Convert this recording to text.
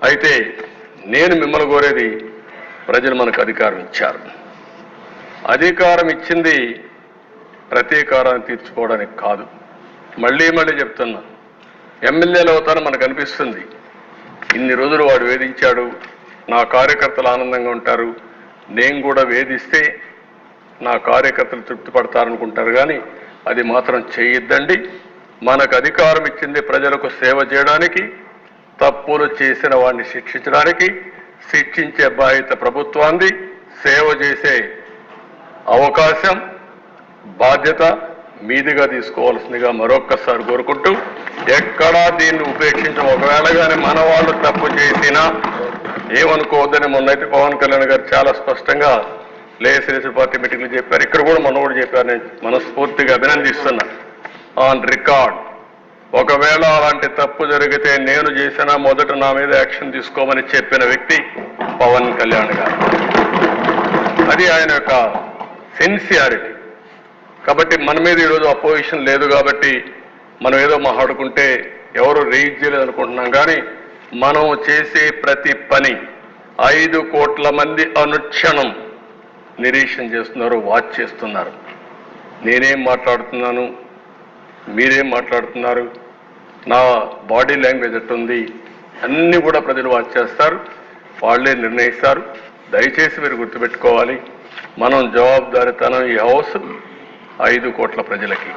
అయితే నేను మిమ్మల్ని కోరేది, ప్రజలు మనకు అధికారం ఇచ్చారు. అధికారం ఇచ్చింది ప్రతీకారాన్ని తీర్చుకోవడానికి కాదు. మళ్ళీ చెప్తున్నా, ఎమ్మెల్యేలు అవుతారని మనకు అనిపిస్తుంది. ఇన్ని రోజులు వాడు వేధించాడు, నా కార్యకర్తలు ఆనందంగా ఉంటారు, నేను కూడా వేధిస్తే నా కార్యకర్తలు తృప్తి పడతారనుకుంటారు. కానీ అది మాత్రం చేయొద్దండి. మనకు అధికారం ఇచ్చింది ప్రజలకు సేవ చేయడానికి, తప్పులు చేసిన వాడిని శిక్షించడానికి. శిక్షించే బాధ్యత ప్రభుత్వాన్ని, సేవ చేసే అవకాశం, బాధ్యత మీదిగా తీసుకోవాల్సిందిగా మరొక్కసారి కోరుకుంటూ, ఎక్కడా దీన్ని ఉపేక్షించం. ఒకవేళ కానీ మన వాళ్ళు తప్పు చేసినా ఏమనుకోవద్దని మొన్నైతే పవన్ కళ్యాణ్ గారు చాలా స్పష్టంగా లేజిస్లేటివ్ పార్టీ మీటింగ్లు చెప్పారు. ఇక్కడ కూడా మొన్న కూడా చెప్పారు. నేను మనస్ఫూర్తిగా అభినందిస్తున్నా. ఆన్ రికార్డ్, ఒకవేళ అలాంటి తప్పు జరిగితే నేను చేసినా మొదట నా మీద యాక్షన్ తీసుకోమని చెప్పిన వ్యక్తి పవన్ కళ్యాణ్ గారు. అది ఆయన యొక్క సిన్సియారిటీ. కాబట్టి మన మీద ఈరోజు అపోజిషన్ లేదు కాబట్టి మనం ఏదో మాట్లాడుకుంటే ఎవరు రేజ్ చేయలేదు అనుకుంటున్నాం. కానీ మనం చేసే ప్రతి పని 5 కోట్ల మంది అనుక్షణం నిరీక్షణ చేస్తున్నారు, వాచ్ చేస్తున్నారు. నేనేం మాట్లాడుతున్నాను, మీరేం మాట్లాడుతున్నారు, నా బాడీ లాంగ్వేజ్ ఎట్టుంది, అన్నీ కూడా ప్రజలు వాచ్ చేస్తారు, వాళ్ళే నిర్ణయిస్తారు. దయచేసి మీరు గుర్తుపెట్టుకోవాలి, మనం జవాబుదారీతనం ఈ హౌస్ 5 కోట్ల ప్రజలకి.